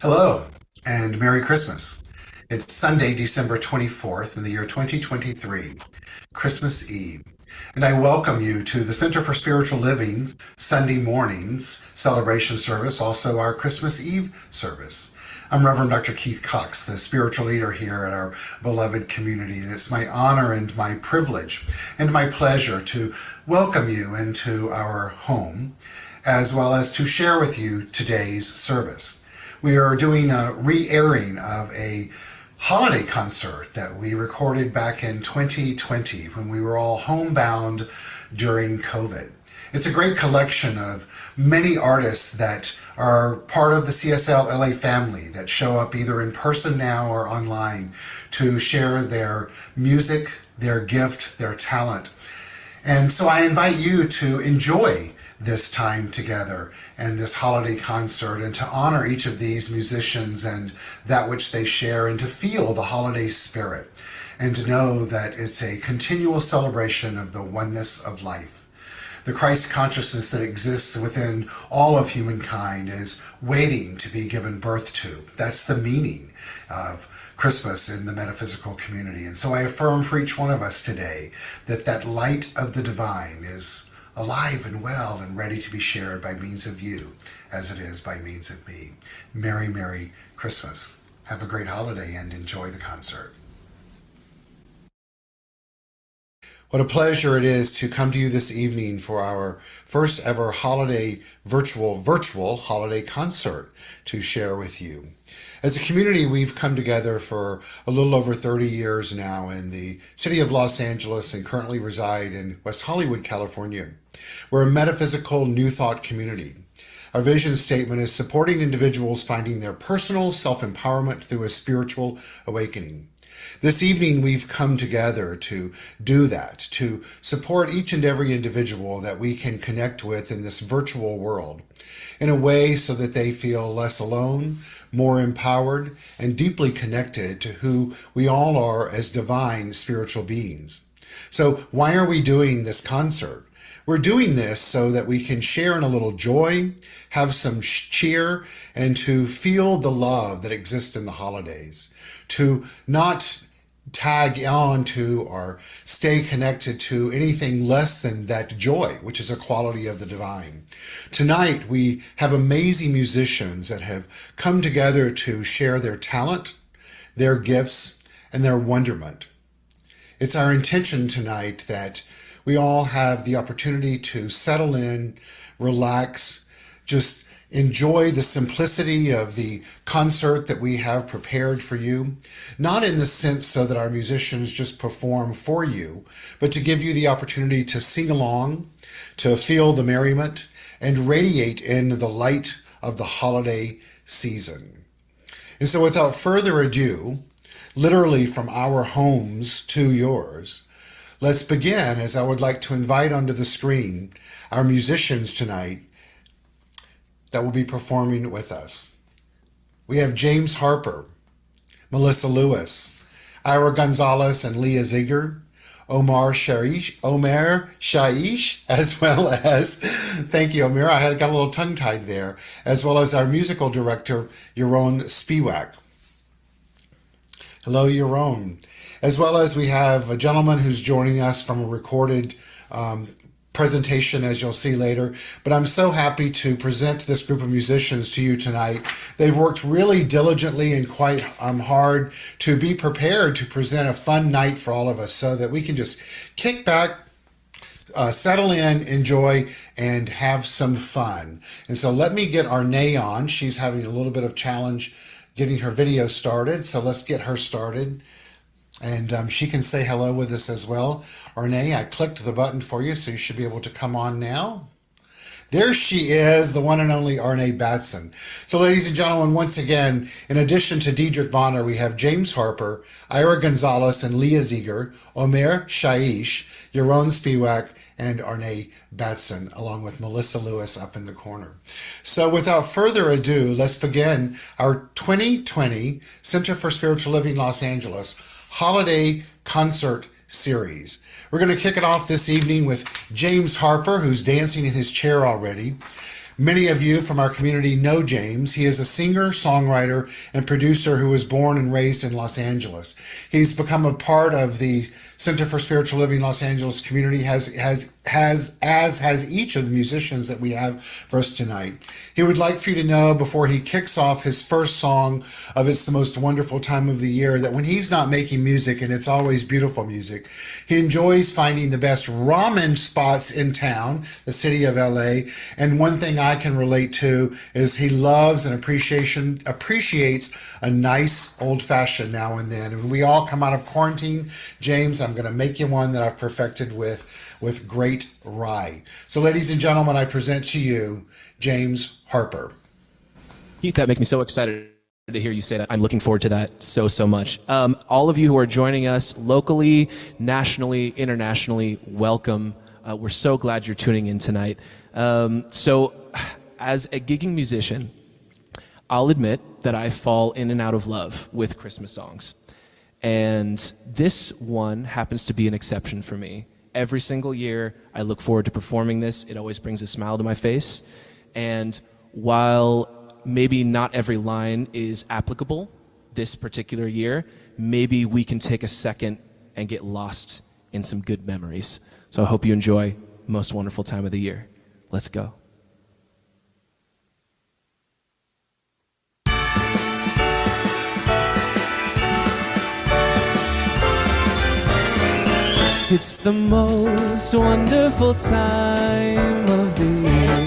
Hello and Merry Christmas. It's Sunday, December 24th in the year 2023, Christmas Eve. And I welcome you to the Center for Spiritual Living Sunday mornings celebration service, also our Christmas Eve service. I'm Reverend Dr. Keith Cox, the spiritual leader here at our beloved community, and it's my honor and my privilege and my pleasure to welcome you into our home, as well as to share with you today's service. We are doing a re-airing of a holiday concert that we recorded back in 2020 when we were all homebound during COVID. It's a great collection of many artists that are part of the CSL-LA family that show up either in person now or online to share their music, their gift, their talent. And so I invite you to enjoy this time together and this holiday concert, and to honor each of these musicians and that which they share, and to feel the holiday spirit, and to know that it's a continual celebration of the oneness of life. The Christ consciousness that exists within all of humankind is waiting to be given birth to. That's the meaning of Christmas in the metaphysical community. And so I affirm for each one of us today that that light of the divine is alive and well and ready to be shared by means of you, as it is by means of me. Merry, Merry Christmas. Have a great holiday and enjoy the concert. What a pleasure it is to come to you this evening for our first ever holiday virtual holiday concert to share with you. As a community, we've come together for a little over 30 years now in the city of Los Angeles and currently reside in West Hollywood, California. We're a metaphysical New Thought community. Our vision statement is supporting individuals finding their personal self-empowerment through a spiritual awakening. This evening, we've come together to do that, to support each and every individual that we can connect with in this virtual world in a way so that they feel less alone, more empowered, and deeply connected to who we all are as divine spiritual beings. So why are we doing this concert? We're doing this so that we can share in a little joy, have some cheer, and to feel the love that exists in the holidays. To not tag on to or stay connected to anything less than that joy, which is a quality of the divine. Tonight, we have amazing musicians that have come together to share their talent, their gifts, and their wonderment. It's our intention tonight that we all have the opportunity to settle in, relax, just enjoy the simplicity of the concert that we have prepared for you, not in the sense so that our musicians just perform for you, but to give you the opportunity to sing along, to feel the merriment, and radiate in the light of the holiday season. And so without further ado, literally from our homes to yours, let's begin, as I would like to invite onto the screen our musicians tonight that will be performing with us. We have James Harper, Melissa Lewis, Ira Gonzalez and Leah Ziegler, Omer Shaish, as well as, thank you, Omer, got a little tongue-tied there, as well as our musical director, Yaron Spiewak. Hello, Yaron. As well as we have a gentleman who's joining us from a recorded presentation, as you'll see later. But I'm so happy to present this group of musicians to you tonight. They've worked really diligently and quite hard to be prepared to present a fun night for all of us so that we can just kick back, settle in, enjoy, and have some fun. And so let me get Arne on. She's having a little bit of challenge getting her video started, so let's get her started. And she can say hello with us as well. Arne, I clicked the button for you, so you should be able to come on now. There she is, the one and only Arne Batson. So ladies and gentlemen, once again, in addition to Diedrich Bonner, we have James Harper, Ira Gonzalez and Leah Ziegler, Omer Shaish, Yaron Spiewak, and Arne Batson, along with Melissa Lewis up in the corner. So without further ado, let's begin our 2020 Center for Spiritual Living Los Angeles Holiday Concert Series. We're going to kick it off this evening with James Harper, who's dancing in his chair already. Many of you from our community know James. He is a singer, songwriter, and producer who was born and raised in Los Angeles. He's become a part of the Center for Spiritual Living Los Angeles community, as has each of the musicians that we have for us tonight. He would like for you to know, before he kicks off his first song of It's the Most Wonderful Time of the Year, that when he's not making music, and it's always beautiful music, he enjoys finding the best ramen spots in town, the city of LA. And one thing I can relate to is he loves and appreciates a nice old-fashioned now and then. And when we all come out of quarantine, James, I'm going to make you one that I've perfected with great rye. So ladies and gentlemen, I present to you James Harper. Keith, that makes me so excited to hear you say that. I'm looking forward to that so much. All of you who are joining us locally, nationally, internationally, welcome. We're so glad you're tuning in tonight. So as a gigging musician, I'll admit that I fall in and out of love with Christmas songs. And this one happens to be an exception for me. Every single year, I look forward to performing this. It always brings a smile to my face. And while maybe not every line is applicable this particular year, maybe we can take a second and get lost in some good memories. So I hope you enjoy Most Wonderful Time of the Year. Let's go. It's the most wonderful time of the year,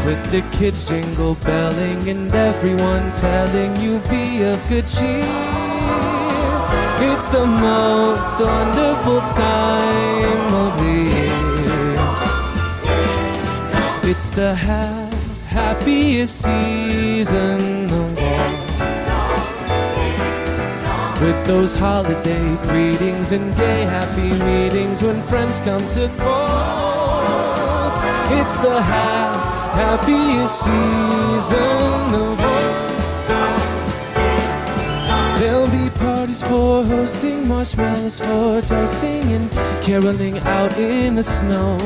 with the kids jingle belling and everyone telling you be of good cheer. It's the most wonderful time of the year. It's the happiest season of all, with those holiday greetings and gay happy meetings when friends come to call. It's the happiest season of all. There'll be parties for hosting, marshmallows for toasting, and caroling out in the snow.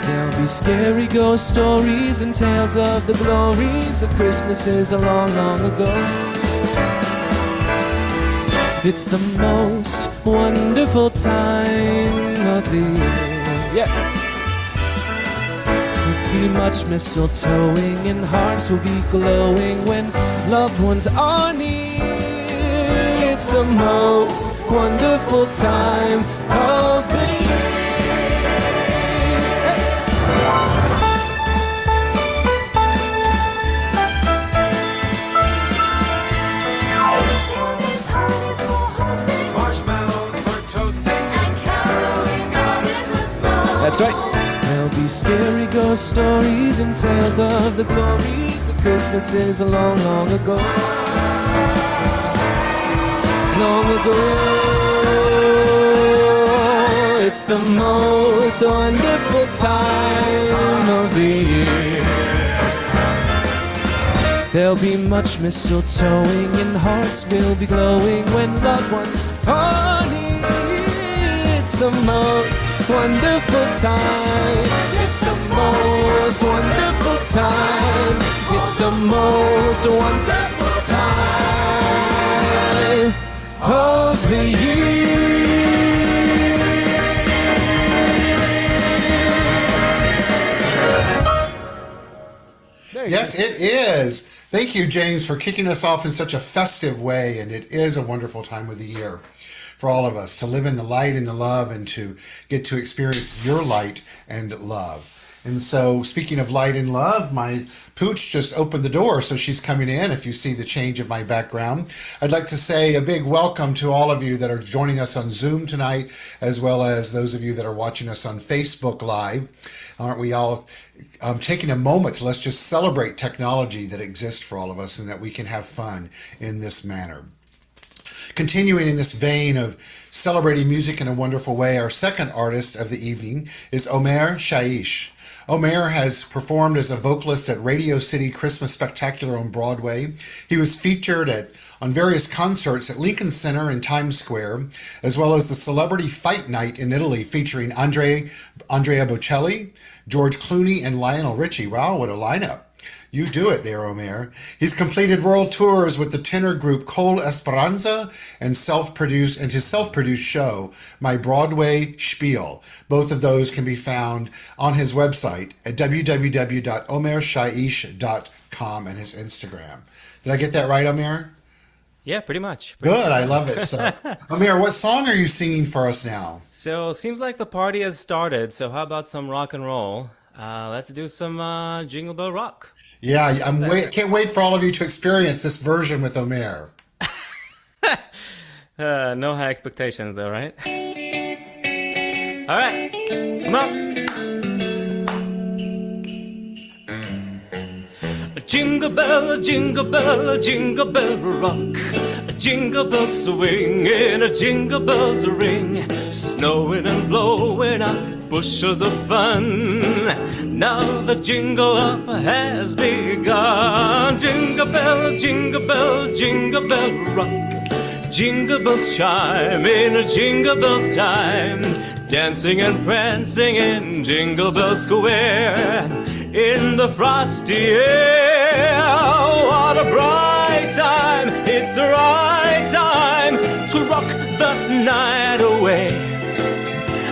There'll be scary ghost stories and tales of the glories of Christmases a long ago. It's the most wonderful time of the year. Yeah. There'll be much mistletoeing and hearts will be glowing when loved ones are near. It's the most wonderful time of the year. That's right. There'll be scary ghost stories and tales of the glories of Christmases a long ago. Long ago. It's the most wonderful time of the year. There'll be much mistletoeing and hearts will be glowing when loved ones are near. It's the most wonderful time. It's the most wonderful time. It's the most wonderful time of the year. Yes, it is. Thank you, James, for kicking us off in such a festive way. And it is a wonderful time of the year for all of us to live in the light and the love and to get to experience your light and love. And so, speaking of light and love, my pooch just opened the door, so she's coming in. If you see the change of my background, I'd like to say a big welcome to all of you that are joining us on Zoom tonight, as well as those of you that are watching us on Facebook Live. Aren't we all taking a moment to let's just celebrate technology that exists for all of us and that we can have fun in this manner. Continuing in this vein of celebrating music in a wonderful way, our second artist of the evening is Omer Shaish. Omer has performed as a vocalist at Radio City Christmas Spectacular on Broadway. He was featured on various concerts at Lincoln Center and Times Square, as well as the Celebrity Fight Night in Italy featuring Andrea Bocelli, George Clooney, and Lionel Richie. Wow, what a lineup. You do it there, Omer. He's completed world tours with the tenor group Col Esperanza and his self-produced show, My Broadway Spiel. Both of those can be found on his website at www.omershaish.com and his Instagram. Did I get that right, Omer? Yeah, pretty much. Good, I love it. So, Omer, what song are you singing for us now? So, seems like the party has started. So, how about some rock and roll? Let's do some Jingle Bell Rock. Yeah, can't wait for all of you to experience this version with Omer. No high expectations, though, right? All right, come on. Jingle bell, jingle bell, jingle bell rock. Jingle bells swing and a jingle bells ring. Snowing and blowing up bushels of fun. Now the jingle up has begun. Jingle bell, jingle bell, jingle bell rock. Jingle bells chime in a jingle bells time. Dancing and prancing in Jingle Bell Square. In the frosty air, what a bright time. It's the right time to rock the night away.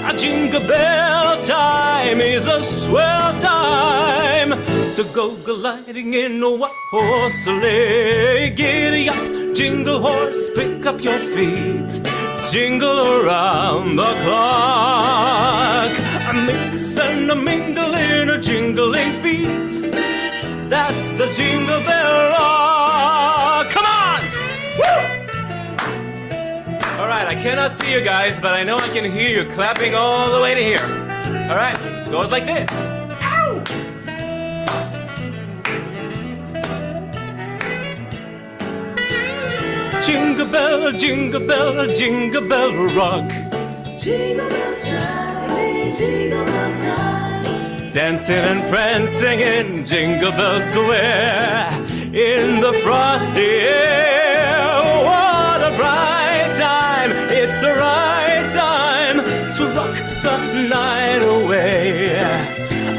A jingle bell time is a swell time to go gliding in a one-horse sleigh. Giddy up, jingle horse, pick up your feet. Jingle around the clock. A mix and a mingle in a jingling feet. That's the Jingle Bell Rock. Come on! Woo! All right, I cannot see you guys, but I know I can hear you clapping all the way to here. All right, goes like this. Ow! Jingle bell, jingle bell, jingle bell rock. Jingle bell chime, jingle bell time. Dancing and prancing in Jingle Bell Square. In the frosty air, what a bright time. It's the right time to rock the night away.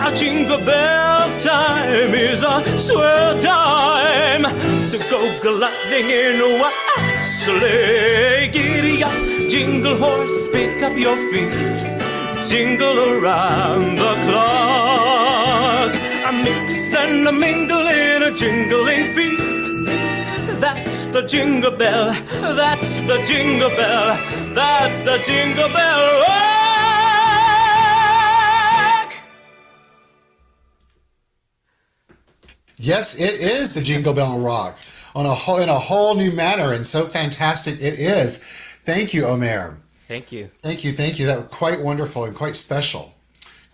A jingle bell time is a swell time to go gliding in a white sleigh. Giddy up, jingle horse, pick up your feet. Jingle around the clock. A mix and a mingle in a jingling feet. That's the jingle bell. That's the jingle bell. That's the Jingle Bell Rock. Yes, it is the Jingle Bell Rock in a whole new manner, and so fantastic it is. Thank you, Omer. Thank you. Thank you. That was quite wonderful and quite special.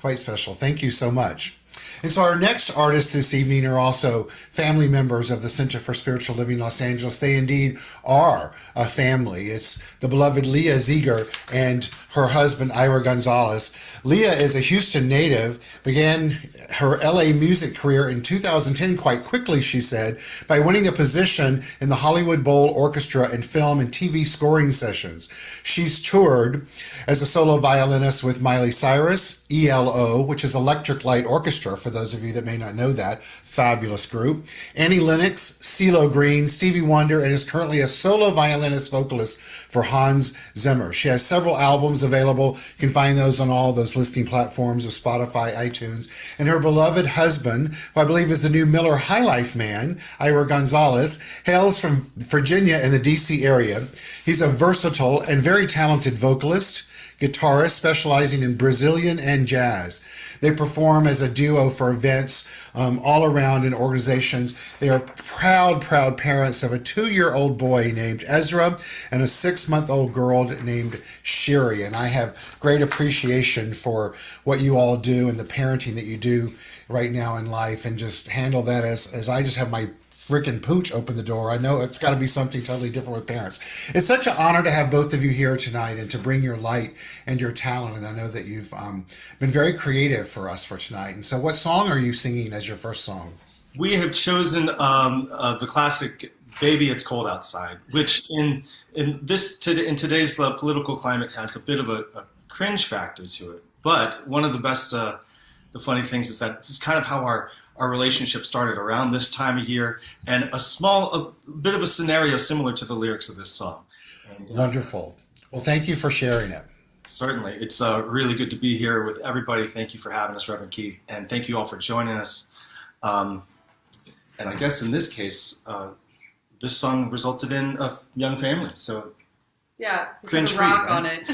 Quite special. Thank you so much. And so our next artists this evening are also family members of the Center for Spiritual Living Los Angeles. They indeed are a family. It's the beloved Leah Ziegler and her husband, Ira Gonzalez. Leah is a Houston native, began her LA music career in 2010 quite quickly, she said, by winning a position in the Hollywood Bowl Orchestra in film and TV scoring sessions. She's toured as a solo violinist with Miley Cyrus, ELO, which is Electric Light Orchestra, for those of you that may not know that, fabulous group, Annie Lennox, CeeLo Green, Stevie Wonder, and is currently a solo violinist vocalist for Hans Zimmer. She has several albums available. You can find those on all those listening platforms of Spotify, iTunes. And her beloved husband, who I believe is the new Miller High Life man, Ira Gonzalez, hails from Virginia in the DC area. He's a versatile and very talented vocalist, guitarist specializing in Brazilian and jazz. They perform as a duo for events all around in organizations. They are proud parents of a 2-year-old boy named Ezra and a 6-month-old girl named Sherry. And I have great appreciation for what you all do and the parenting that you do right now in life, and just handle that as I just have my freaking pooch opened the door. I know it's got to be something totally different with parents. It's such an honor to have both of you here tonight and to bring your light and your talent. And I know that you've been very creative for us for tonight. And so what song are you singing as your first song? We have chosen the classic "Baby It's Cold Outside," which in today's political climate has a bit of a cringe factor to it. But one of the best, the funny things is that this is kind of how our relationship started around this time of year, and a bit of a scenario similar to the lyrics of this song. And, Wonderful. Well, thank you for sharing it. Certainly. It's really good to be here with everybody. Thank you for having us, Reverend Keith, and thank you all for joining us. And I guess in this case, this song resulted in a young family. So Yeah, cringe put a rock free, on right? it.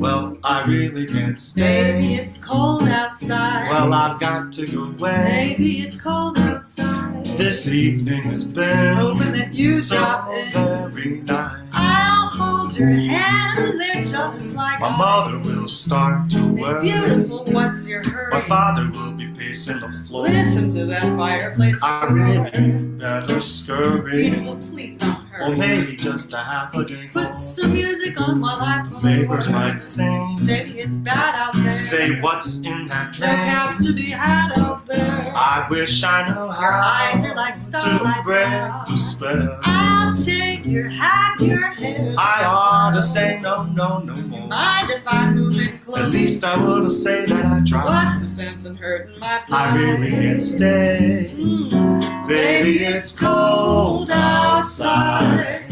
Well, I really can't stay. Baby, it's cold outside. Well, I've got to go away. Baby, it's cold outside. This evening has been Hoping that you so drop in. very nice. I'll hold your hand, they're just like My mother will start to Hey, worry. beautiful, what's your hurry? My father will be pacing the floor. Listen to that fireplace. I really better scurry. Beautiful, please don't hurry. Or maybe just a half a drink more. Put some music on while I pour. Neighbors might think, Baby, it's bad out there. say what's in that No drink. cabs to be had out there. I wish I knew Your eyes how are like to starlight break now. the spell. I'll take your hat, your hair. I ought to say no, no, no more. Mind if I move in close? At least I would have said that I tried. What's the sense in hurting my pride? I really can't stay. Baby, it's cold outside.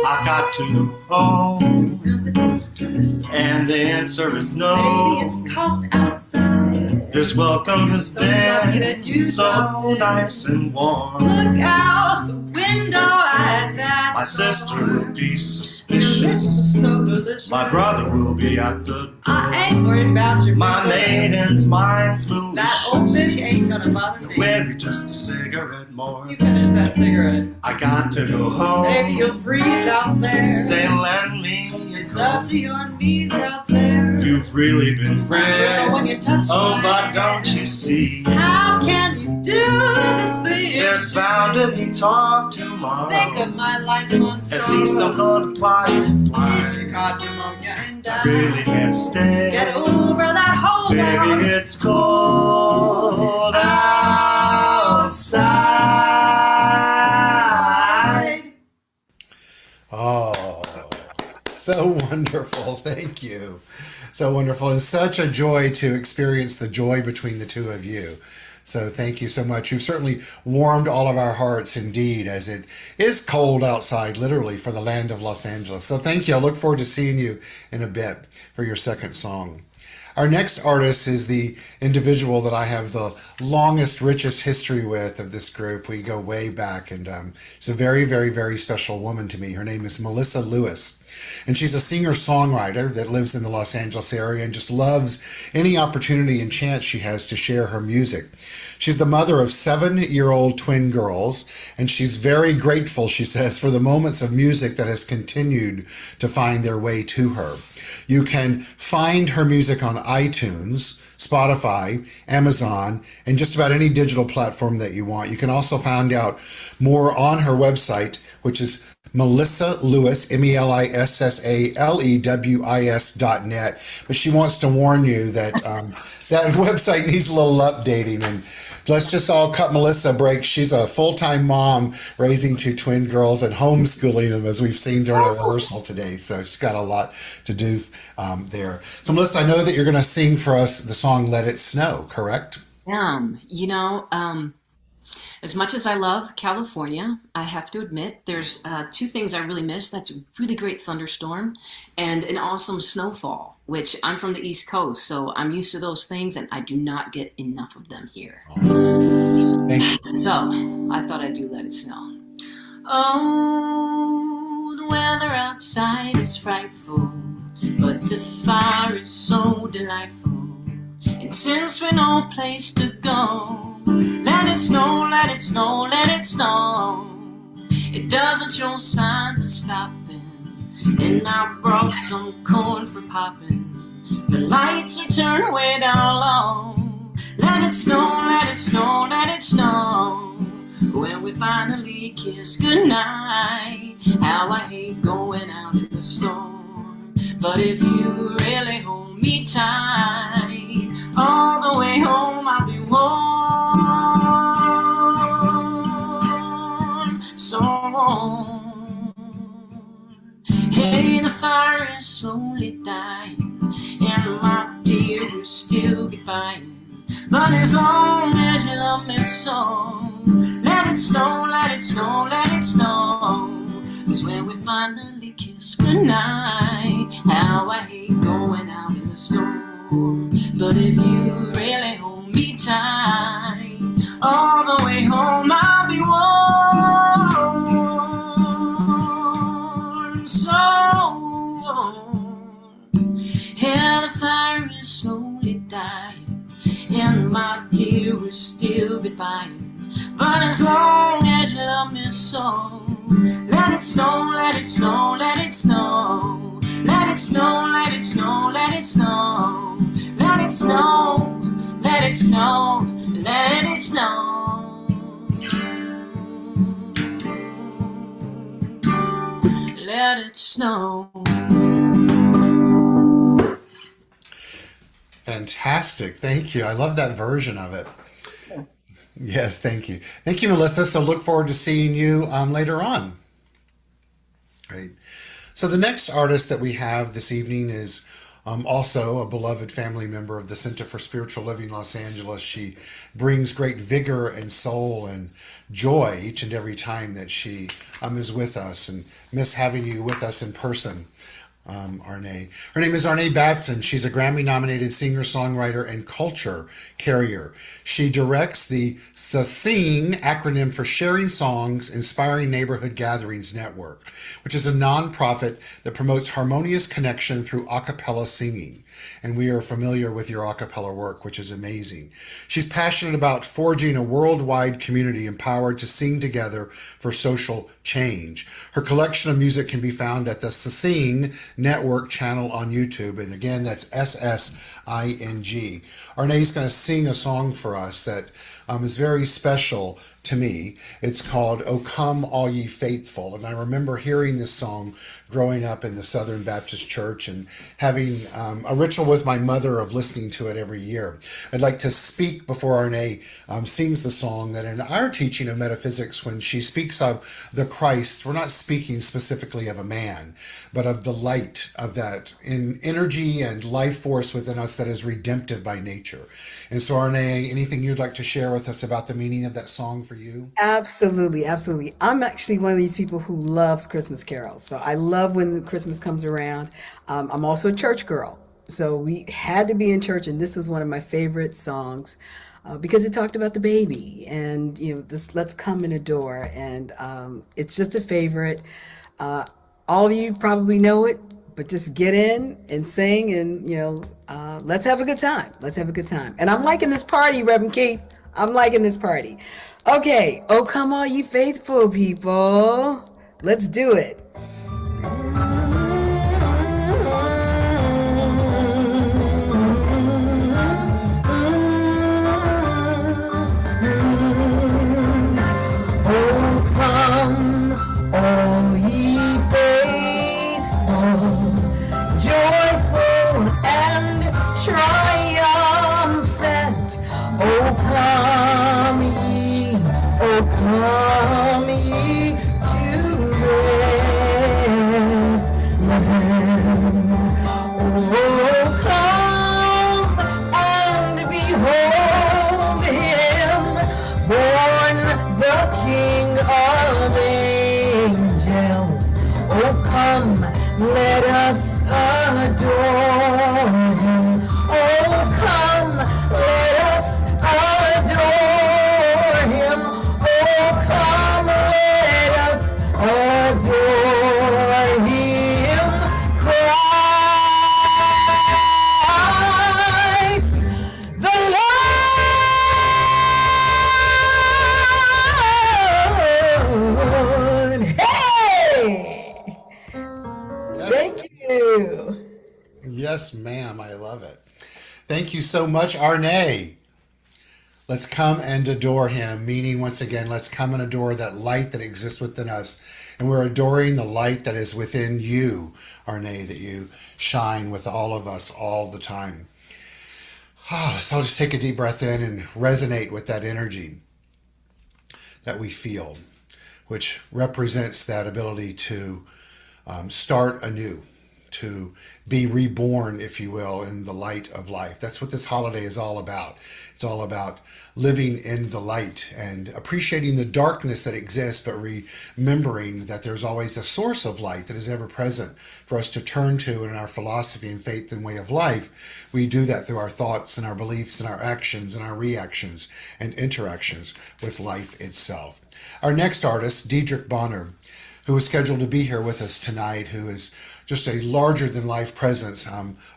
I've got to go home, and the answer is no. Baby, it's cold outside. This welcome has So lucky that been you so stopped in. nice and warm. Look out the window at that My sister storm. will be Your lips suspicious. are so delicious. My brother will be at the door. I ain't worried about your My brother. maiden's mind's malicious. That old biddy ain't gonna bother me. Maybe just a cigarette more. You finish that cigarette. I got to go home. Baby, you'll freeze out there. Say, lend me your It's up to your knees out there. You've really been Umbrella when great. you touch Oh, my but hand. don't you see? How can you do this thing? There's bound to be talk tomorrow. Think of my lifelong sorrow. At least I'm gonna apply it If you blind. caught pneumonia and I died, really can't stay. get over that whole Baby, it's cold outside. Oh, so wonderful. Thank you. So wonderful. It's such a joy to experience the joy between the two of you. So thank you so much. You've certainly warmed all of our hearts indeed, as it is cold outside, literally, for the land of Los Angeles. So thank you. I look forward to seeing you in a bit for your second song. Our next artist is the individual that I have the longest, richest history with of this group. We go way back, and she's a very, very, very special woman to me. Her name is Melissa Lewis, and she's a singer-songwriter that lives in the Los Angeles area and just loves any opportunity and chance she has to share her music. She's the mother of 7-year-old twin girls, and she's very grateful, she says, for the moments of music that has continued to find their way to her. You can find her music on iTunes, Spotify, Amazon, and just about any digital platform that you want. You can also find out more on her website, which is Melissa Lewis, MELISSALEWIS.net. But she wants to warn you that that website needs a little updating. And let's just all cut Melissa a break. She's a full-time mom raising 2 twin girls and homeschooling them, as we've seen during our rehearsal today. So she's got a lot to do there. So Melissa, I know that you're going to sing for us the song Let It Snow, correct? As much as I love California, I have to admit there's 2 things I really miss. That's a really great thunderstorm and an awesome snowfall. which I'm from the East Coast, so I'm used to those things, and I do not get enough of them here. Thank you. So I thought I'd do Let It Snow. Oh, the weather outside is frightful, but the fire is so delightful. And since we're no place to go, let it snow, let it snow, let it snow. It doesn't show signs of stopping, and I brought some corn for popping. The lights are turned way down low. Let it snow, let it snow, let it snow. When we finally kiss goodnight, how I hate going out in the storm. But if you really hold me tight, all the way home I'll be warm, so warm. Hey, the fire is slowly dying, and my dear, we're still goodbying. But as long as you love me so, let it snow, let it snow, let it snow. 'Cause when we finally kiss goodnight, how I hate going out in the storm. But if you really hold me tight, all the way home I'll be warm, so warm. Yeah, the fire is slowly dying, and my dear, we're still goodbying. But as long as you love me so, let it snow, let it snow, let it snow. Let it snow, let it snow, let it snow. Let it snow, let it snow, let it snow. Let it snow. Fantastic. Thank you. I love that version of it. Yes, thank you. Thank you, Melissa. So look forward to seeing you later on. Great. So the next artist that we have this evening is also a beloved family member of the Center for Spiritual Living Los Angeles. She brings great vigor and soul and joy each and every time that she is with us, and miss having you with us in person. Arne. Her name is Arne Batson. She's a Grammy-nominated singer-songwriter and culture carrier. She directs the SING acronym for Sharing Songs, Inspiring Neighborhood Gatherings Network, which is a nonprofit that promotes harmonious connection through a cappella singing. And we are familiar with your a cappella work, which is amazing. She's passionate about forging a worldwide community empowered to sing together for social change. Her collection of music can be found at the SING Network channel on YouTube. And again, that's SSING. Arne's going to sing a song for us that is very special to me. It's called "O Come All Ye Faithful." And I remember hearing this song growing up in the Southern Baptist Church and having a ritual with my mother of listening to it every year. I'd like to speak before Arne sings the song that in our teaching of metaphysics, when she speaks of the Christ, we're not speaking specifically of a man, but of the light of that in energy and life force within us that is redemptive by nature. And so Arne, anything you'd like to share with us about the meaning of that song for you? Absolutely, absolutely. I'm actually one of these people who loves Christmas carols. So I love when Christmas comes around. I'm also a church girl. So we had to be in church, and this was one of my favorite songs because it talked about the baby and, this "let's come and adore." And it's just a favorite. All of you probably know it, but just get in and sing and, let's have a good time. Let's have a good time. And I'm liking this party, Reverend Keith. I'm liking this party. Okay. Oh, come all you faithful people. Let's do it. Oh, come all ye faithful, joyful and triumphant. Oh, come ye, oh, come ye to Bethlehem. Oh, come and behold him, born the King of angels. Oh, come, let us adore him. Oh, come, let us adore him. Oh, come, let us adore him. Christ, the Lord. Hey! Yes. Thank you. Yes, ma'am. I love it. Thank you so much, Arne. Let's come and adore him, meaning once again, let's come and adore that light that exists within us. And we're adoring the light that is within you, Arne, that you shine with all of us all the time. So I'll just take a deep breath in and resonate with that energy that we feel, which represents that ability to start anew, to be reborn, if you will, in the light of life. That's what this holiday is all about. It's all about living in the light and appreciating the darkness that exists, but remembering that there's always a source of light that is ever present for us to turn to in our philosophy and faith and way of life. We do that through our thoughts and our beliefs and our actions and our reactions and interactions with life itself. Our next artist, Diedrich Bonner, who is scheduled to be here with us tonight, who is just a larger than life presence.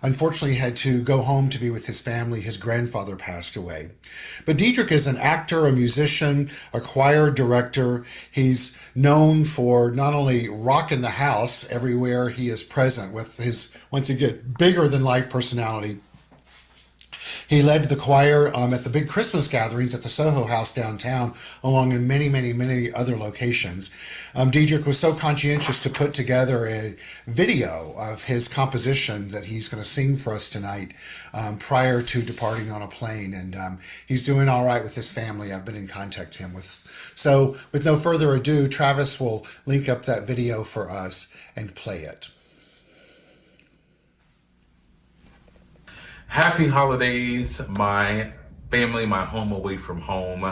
Unfortunately had to go home to be with his family. His grandfather passed away. But Diedrich is an actor, a musician, a choir director. He's known for not only rocking the house everywhere he is present with his, once again, bigger than life personality. He led the choir at the big Christmas gatherings at the Soho House downtown, along in many, many, many other locations. Diedrich was so conscientious to put together a video of his composition that he's going to sing for us tonight prior to departing on a plane. And he's doing all right with his family. I've been in contact with him. So with no further ado, Travis will link up that video for us and play it. Happy holidays, my family, my home away from home.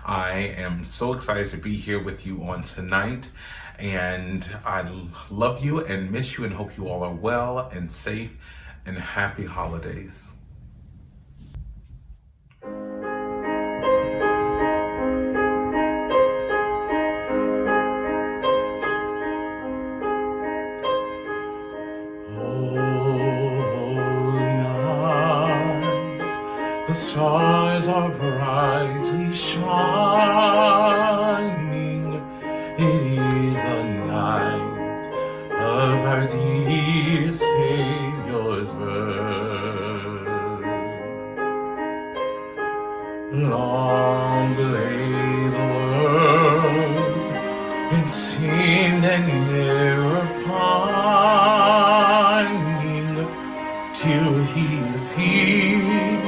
I am so excited to be here with you on tonight, and I love you and miss you and hope you all are well and safe, and happy holidays. The stars are brightly shining. It is the night of our dear Savior's birth. Long lay the world in sin and error pining, till he appeared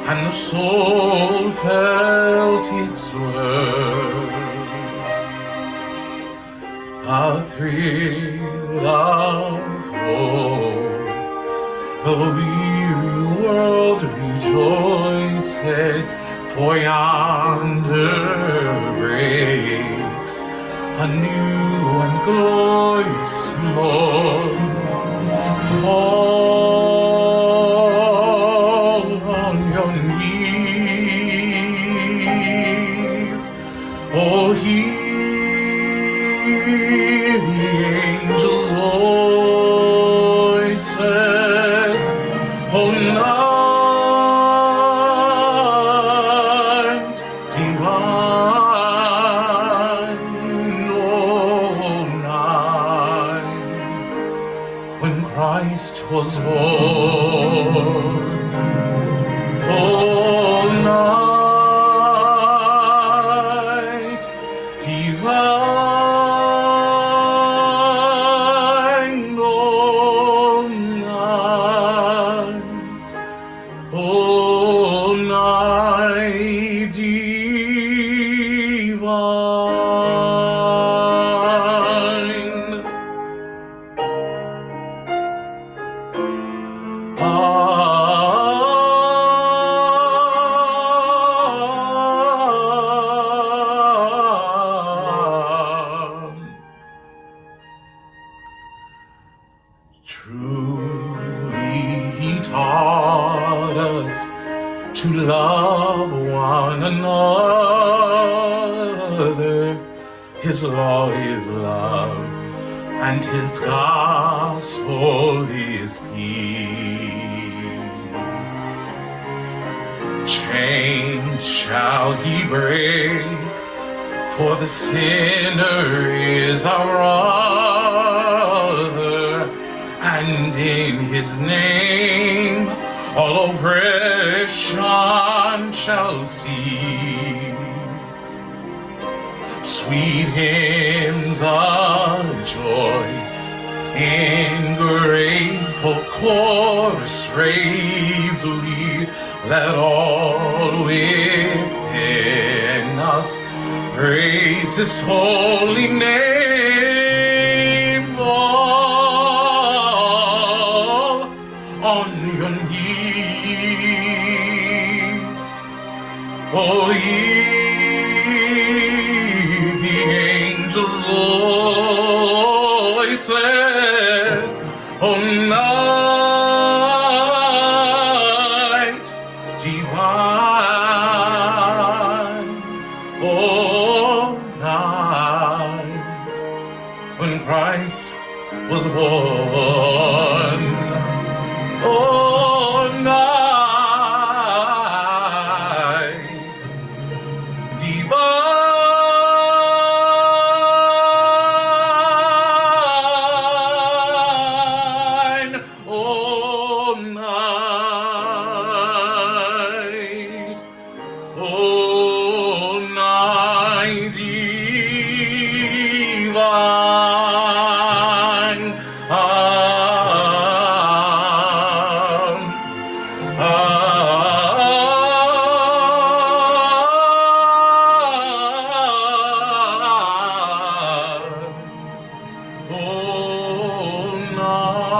and the soul felt its worth. A thrill of hope, the weary world rejoices, for yonder breaks a new and glorious morn. Oh, hear the angels' voices, oh, night divine, oh, night, when Christ was born, oh, night divine, oh night, oh night divine. love one another. His law is love, and his gospel is peace. Chains shall he break, for the sinner is our brother, and in his name all oppression shall cease. Sweet hymns of joy in grateful chorus raise we, let all within us praise his holy name. Fall on your knees, oh ye the angels' voices, oh night divine, oh night when Christ was born, oh night divine, oh night, oh night divine. Oh night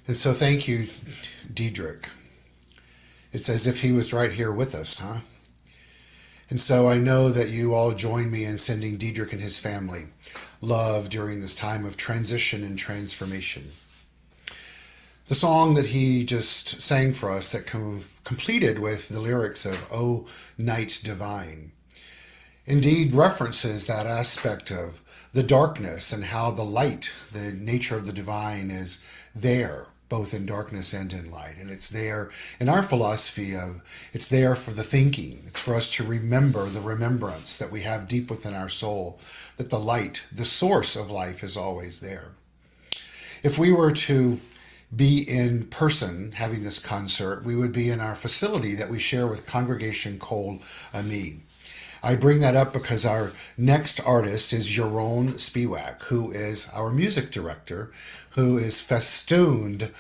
And so thank you, Diedrich. It's as if he was right here with us, huh? And so I know that you all join me in sending Diedrich and his family love during this time of transition and transformation. The song that he just sang for us that completed with the lyrics of O Night Divine indeed references that aspect of the darkness and how the light, the nature of the divine, is there both in darkness and in light. And it's there in our philosophy of, it's there for the thinking. It's for us to remember the remembrance that we have deep within our soul, that the light, the source of life, is always there. If we were to be in person having this concert, we would be in our facility that we share with Congregation Kol Ami. I bring that up because our next artist is Yaron Spiewak, who is our music director, who is festooned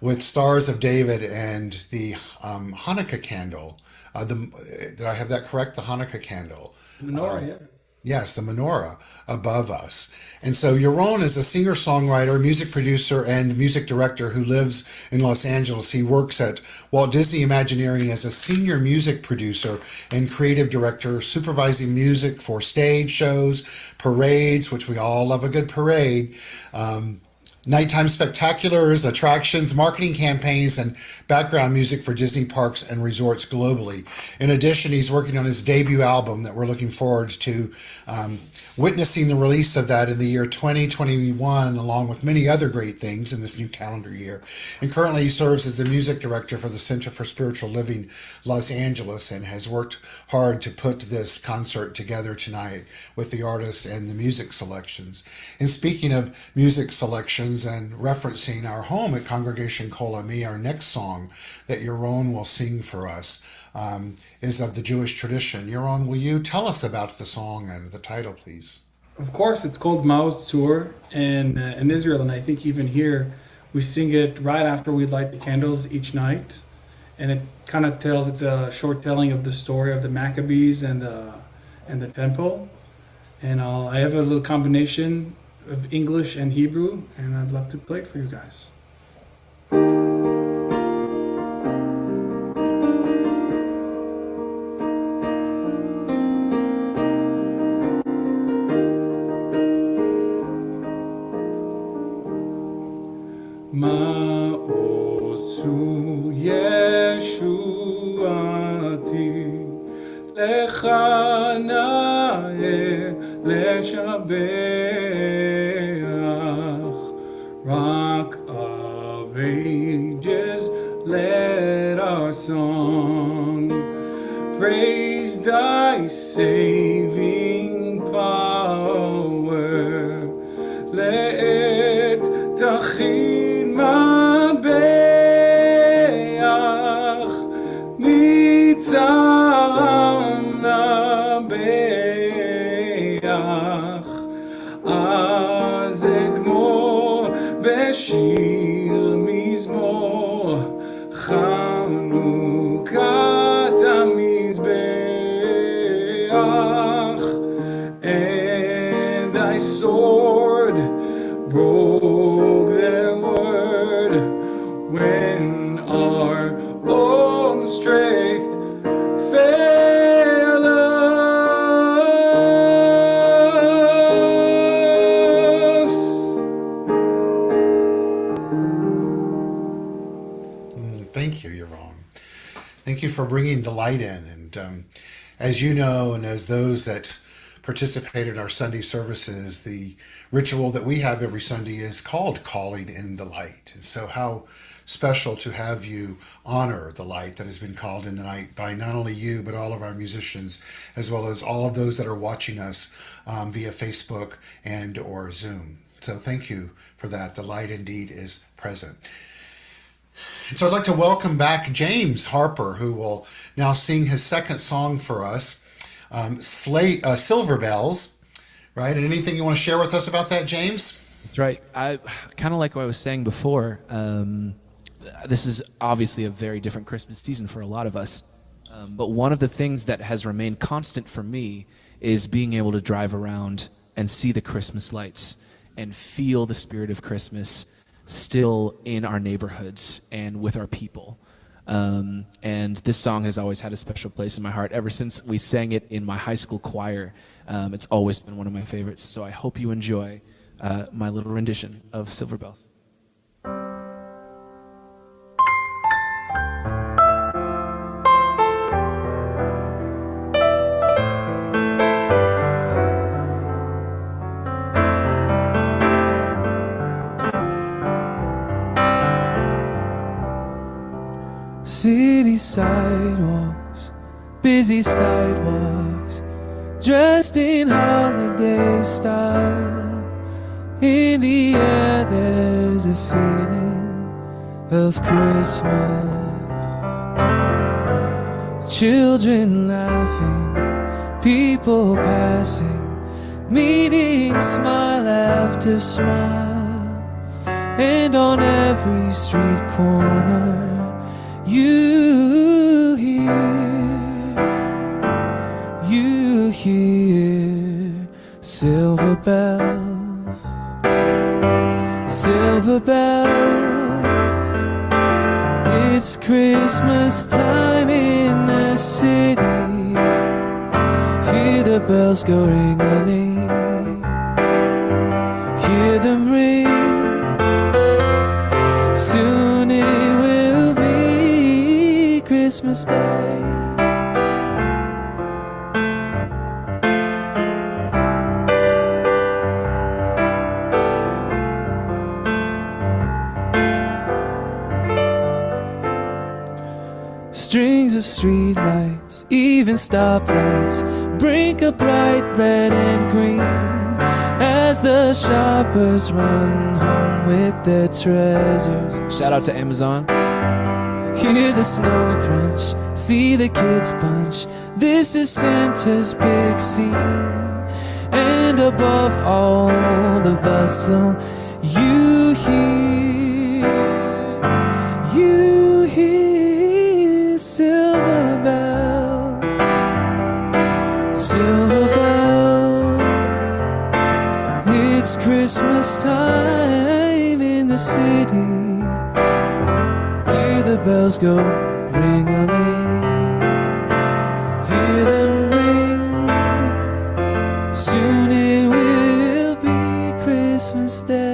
with Stars of David and the Hanukkah candle. Did I have that correct? The Hanukkah candle. Menorah, yeah. Yes, the menorah above us. And so Yaron is a singer-songwriter, music producer, and music director who lives in Los Angeles. He works at Walt Disney Imagineering as a senior music producer and creative director, supervising music for stage shows, parades, which we all love a good parade, nighttime spectaculars, attractions, marketing campaigns, and background music for Disney parks and resorts globally. In addition, he's working on his debut album that we're looking forward to witnessing the release of that in the year 2021, along with many other great things in this new calendar year. And currently he serves as the music director for the Center for Spiritual Living Los Angeles and has worked hard to put this concert together tonight with the artist and the music selections. And speaking of music selections and referencing our home at Congregation Kol Ami, our next song that Yaron will sing for us is of the Jewish tradition. Yaron, will you tell us about the song and the title, please? Of course, it's called Maoz Tzur in Israel, and I think even here we sing it right after we light the candles each night, and it kind of tells, it's a short telling of the story of the Maccabees and the temple. And I have a little combination of English and Hebrew, and I'd love to play it for you guys. Ma'osu Yeshuati Lecha na'eh leshabeach Rock of ages, let our song praise thy saving power. Let tachin mabeach mitzam nabeach az egmor beshir mizmor chanukat hamizbeach and thy sword broke their word when our own strength failed us. Thank you, Yvonne. Thank you for bringing the light in. And as you know, and as those that participate in our Sunday services, the ritual that we have every Sunday is called Calling in the Light. And so how special to have you honor the light that has been called in the night by not only you, but all of our musicians, as well as all of those that are watching us via Facebook and or Zoom. So thank you for that. The light indeed is present. And so I'd like to welcome back James Harper, who will now sing his second song for us, Silver Bells, right? And anything you want to share with us about that, James? That's right. I kind of like what I was saying before. This is obviously a very different Christmas season for a lot of us. But one of the things that has remained constant for me is being able to drive around and see the Christmas lights and feel the spirit of Christmas still in our neighborhoods and with our people. And this song has always had a special place in my heart. Ever since we sang it in my high school choir, it's always been one of my favorites. So I hope you enjoy my little rendition of Silver Bells. City sidewalks, busy sidewalks, dressed in holiday style. In the air there's a feeling of Christmas. Children laughing, people passing, meeting smile after smile. And on every street corner you hear silver bells, silver bells. It's Christmas time in the city. Hear the bells go ring-a-ling, hear them ring. Soon it will be Christmas Day. Strings of street lights, even stoplights, brink of bright red and green, as the shoppers run home with their treasures. Shout out to Amazon. Hear the snow crunch, see the kids punch. This is Santa's big scene. And above all the bustle, you hear silver bells, silver bells. It's Christmas. Christmas time in the city. Hear the bells go ring-a-ling. Hear them ring. Soon it will be Christmas Day.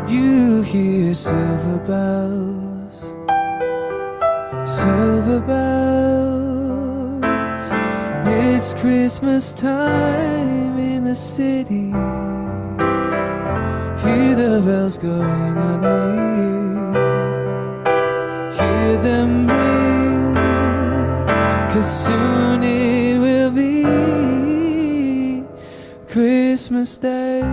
You hear silver bells, silver bells. It's Christmas time in the city. Hear the bells go ring-a-ling. Hear them ring, 'cause soon it will be Christmas Day.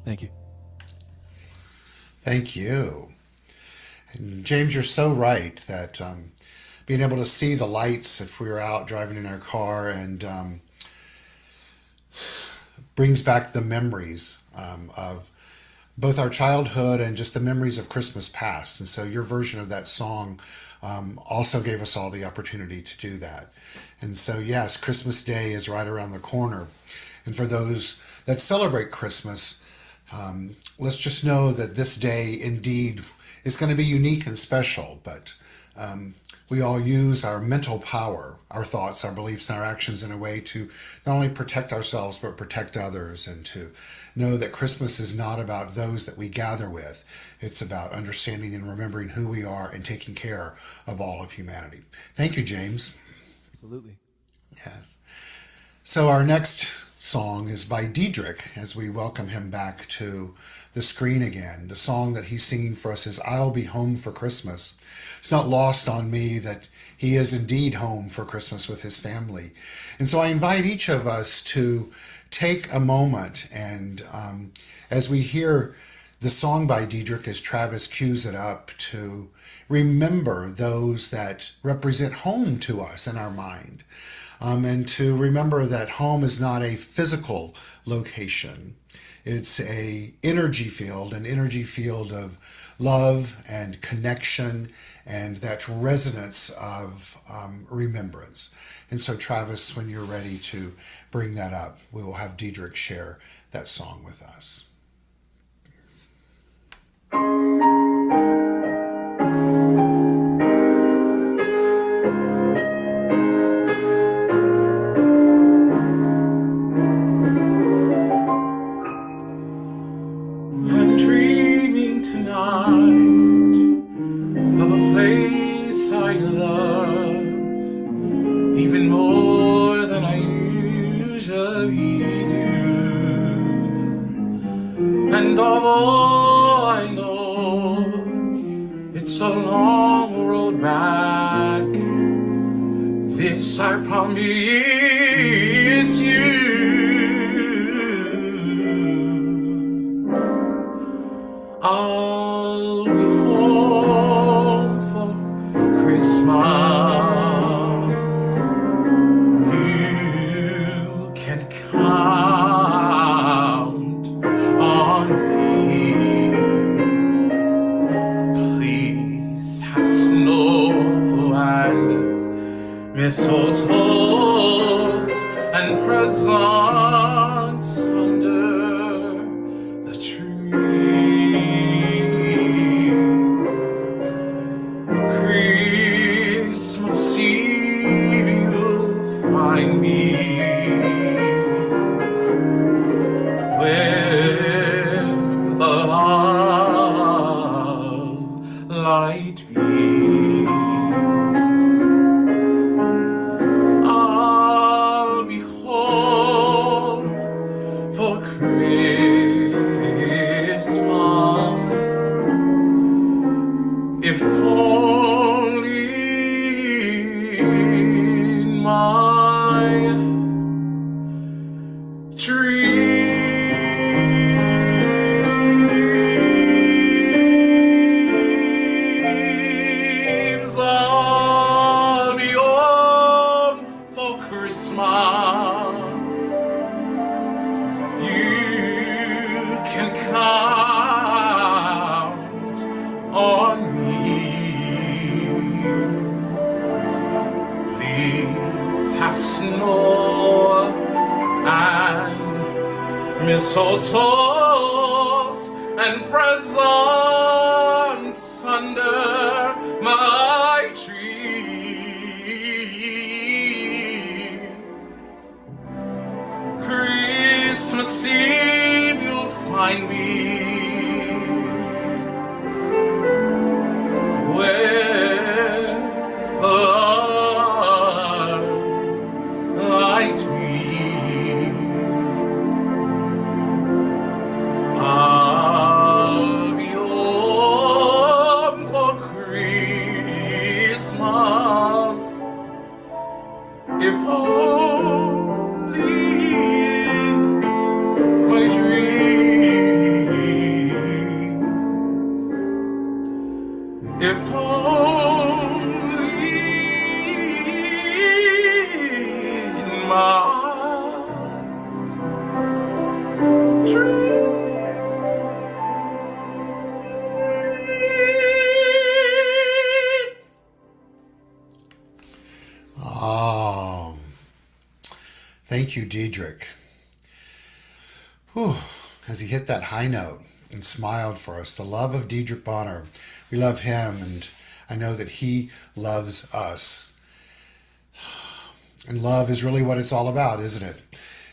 Thank you. Thank you. And James, you're so right that being able to see the lights if we were out driving in our car and brings back the memories of both our childhood and just the memories of Christmas past. And so your version of that song also gave us all the opportunity to do that. And so, yes, Christmas Day is right around the corner. And for those that celebrate Christmas, let's just know that this day indeed is going to be unique and special, but we all use our mental power, our thoughts, our beliefs, and our actions in a way to not only protect ourselves, but protect others, and to know that Christmas is not about those that we gather with. It's about understanding and remembering who we are and taking care of all of humanity. Thank you, James. Absolutely. Yes. So our next song is by Diedrich, as we welcome him back to the screen again. The song that he's singing for us is I'll Be Home for Christmas. It's not lost on me that he is indeed home for Christmas with his family. And so I invite each of us to take a moment and as we hear the song by Diedrich, as Travis cues it up, to remember those that represent home to us in our mind. And to remember that home is not a physical location. It's an energy field of love and connection and that resonance of remembrance. And so, Travis, when you're ready to bring that up, we will have Diedrich share that song with us. I'm dreaming tonight of a place I love, even more than I usually do. And although I know it's a long road back, this I promise you. I'll be home for Christmas. You can count on me. Please have snow and mistletoes and presents under the tree. Christmas Eve you'll find me where the love light beams. have snow and mistletoes and presents under my tree. Christmas Eve you'll find me where the light beams. I'll be home for Christmas if only in my dreams. If only in my dreams. Oh, thank you, Diedrich. Whew, as he hit that high note and smiled for us, the love of Diedrich Bonner. We love him, and I know that he loves us. And love is really what it's all about, isn't it?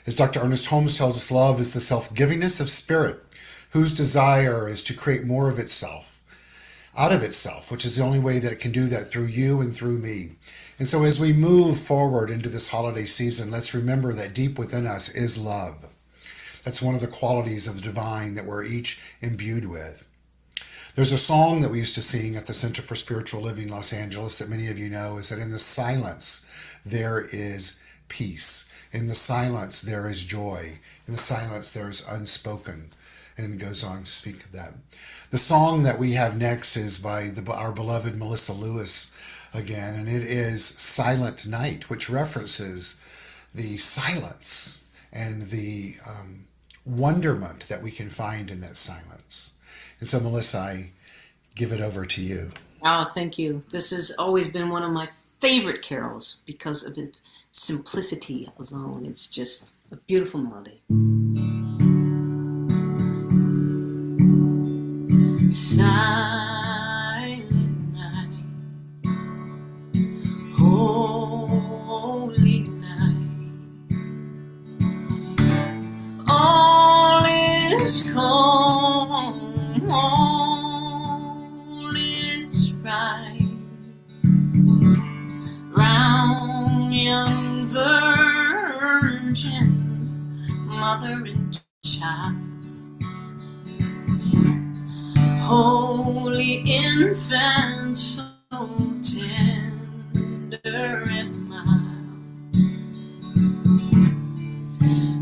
As Dr. Ernest Holmes tells us, love is the self-givingness of spirit, whose desire is to create more of itself, out of itself, which is the only way that it can do that, through you and through me. And so as we move forward into this holiday season, let's remember that deep within us is love. That's one of the qualities of the divine that we're each imbued with. There's a song that we used to sing at the Center for Spiritual Living Los Angeles that many of you know, is that in the silence there is peace. In the silence there is joy. In the silence there is unspoken. And it goes on to speak of that. The song that we have next is by our beloved Melissa Lewis again, and it is Silent Night, which references the silence and the wonderment that we can find in that silence. And so, Melissa, I give it over to you. Oh, thank you. This has always been one of my favorite carols because of its simplicity alone. It's just a beautiful melody. Silent night, holy night, all is calm, all is bright, round young virgin, mother and child. Holy infant, so tender and mild,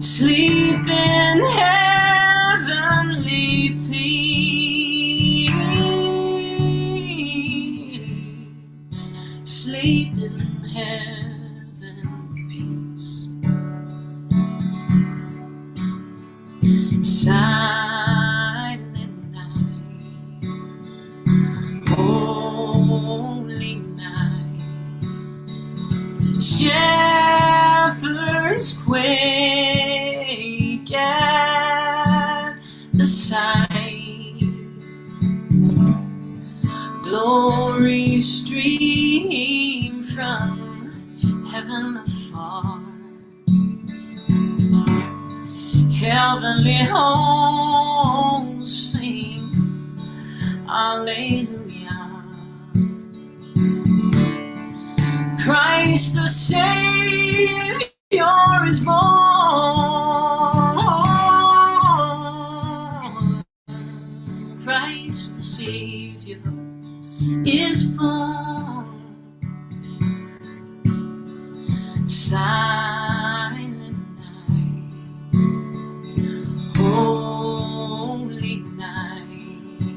sleep in heavenly peace, sleep in heavenly peace. Silent night, holy night, shepherds quake at the sight, glory stream from heaven afar, heavenly hosts sing Alleluia. Christ the Savior is born. Christ the Savior is born. Silent night, holy night,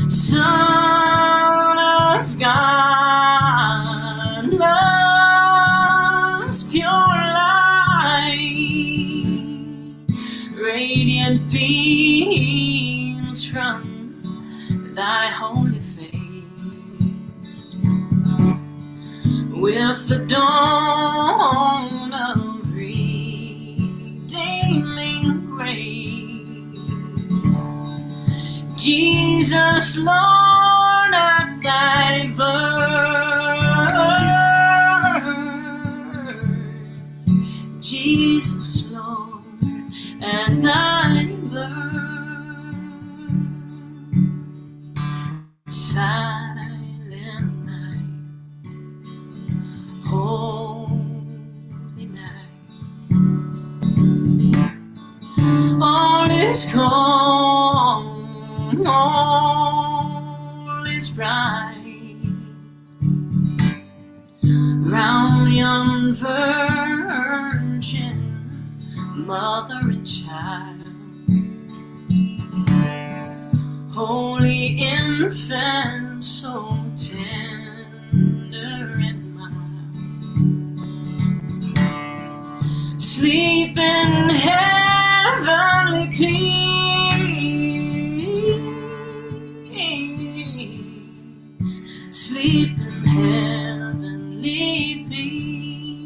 Son of God, love's pure light, radiant beams from thy holy face. With the dawn Jesus, Lord, at thy birth. Jesus, Lord, at thy birth. Silent night, holy night, all is calm, all is bright, round young virgin, mother and child, holy infant, so tender and mild, sleep in heavenly peace, sleep in heavenly peace,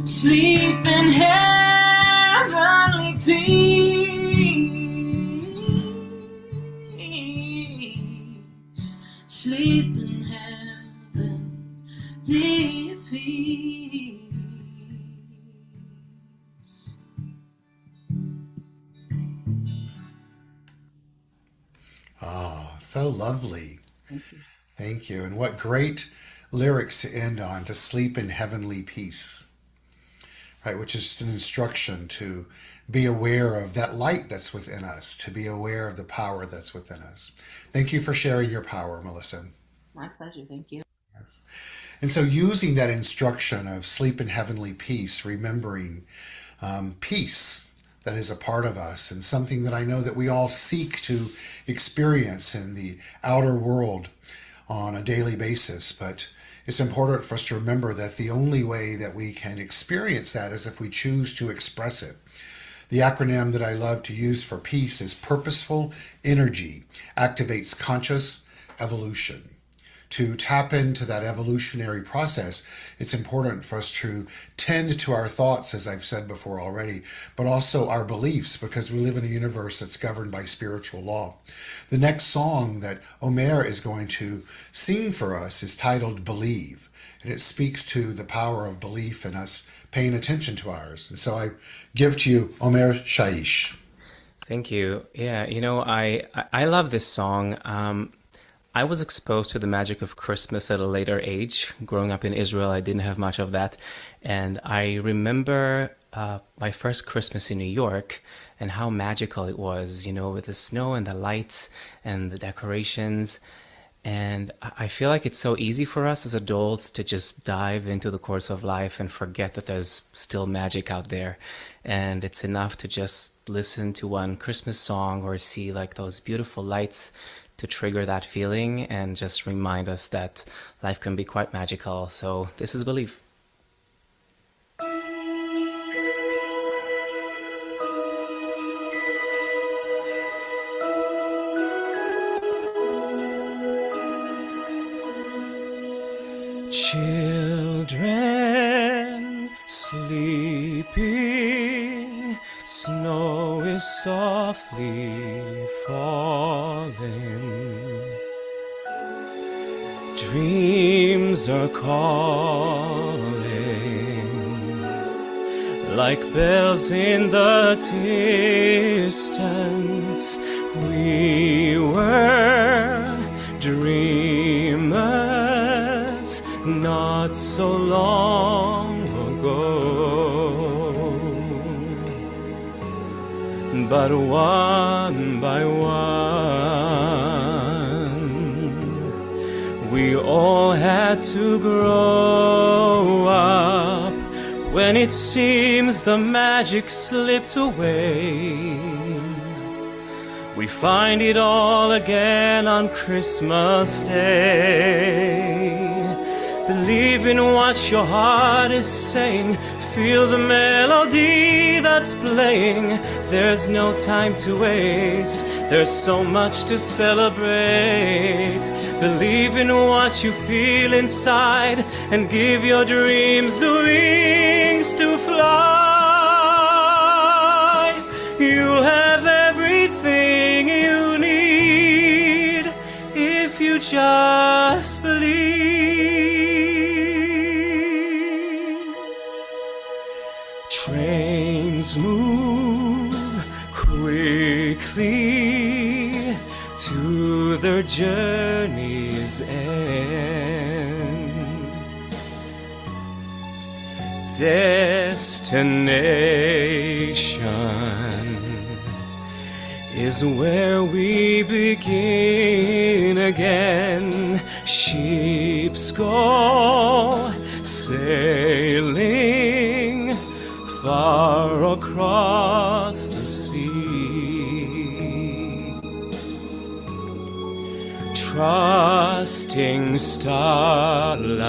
sleep in heavenly peace, sleep in heavenly peace. Oh, so lovely. Thank you. And what great lyrics to end on, to sleep in heavenly peace, right? Which is an instruction to be aware of that light that's within us, to be aware of the power that's within us. Thank you for sharing your power, Melissa. My pleasure, thank you. Yes. And so using that instruction of sleep in heavenly peace, remembering peace that is a part of us and something that I know that we all seek to experience in the outer world on a daily basis. But it's important for us to remember that the only way that we can experience that is if we choose to express it. The acronym that I love to use for peace is purposeful energy activates conscious evolution. To tap into that evolutionary process, it's important for us to tend to our thoughts, as I've said before already, but also our beliefs, because we live in a universe that's governed by spiritual law. The next song that Omer is going to sing for us is titled Believe, and it speaks to the power of belief and us paying attention to ours. And so I give to you Omer Shaish. Thank you. Yeah, I love this song. I was exposed to the magic of Christmas at a later age. Growing up in Israel, I didn't have much of that. And I remember my first Christmas in New York and how magical it was, with the snow and the lights and the decorations. And I feel like it's so easy for us as adults to just dive into the course of life and forget that there's still magic out there. And it's enough to just listen to one Christmas song or see like those beautiful lights to trigger that feeling and just remind us that life can be quite magical. So this is Believe. Children sleeping, snow is softly falling. Dreams are calling like bells in the distance. We were dreamers not so long ago, but one by one we all had to grow up. When it seems the magic slipped away, we find it all again on Christmas Day. Believe in what your heart is saying. Feel the melody that's playing. There's no time to waste. There's so much to celebrate. Believe in what you feel inside and give your dreams wings to fly. You'll have everything you need if you just believe. Trains move quickly to their journey's end. Destination is where we begin again. Ships go sailing far across the sea, trusting starlight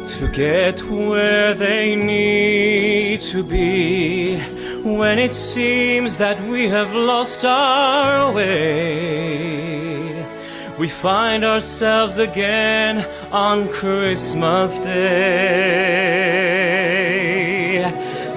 to get where they need to be. When it seems that we have lost our way, we find ourselves again on Christmas Day.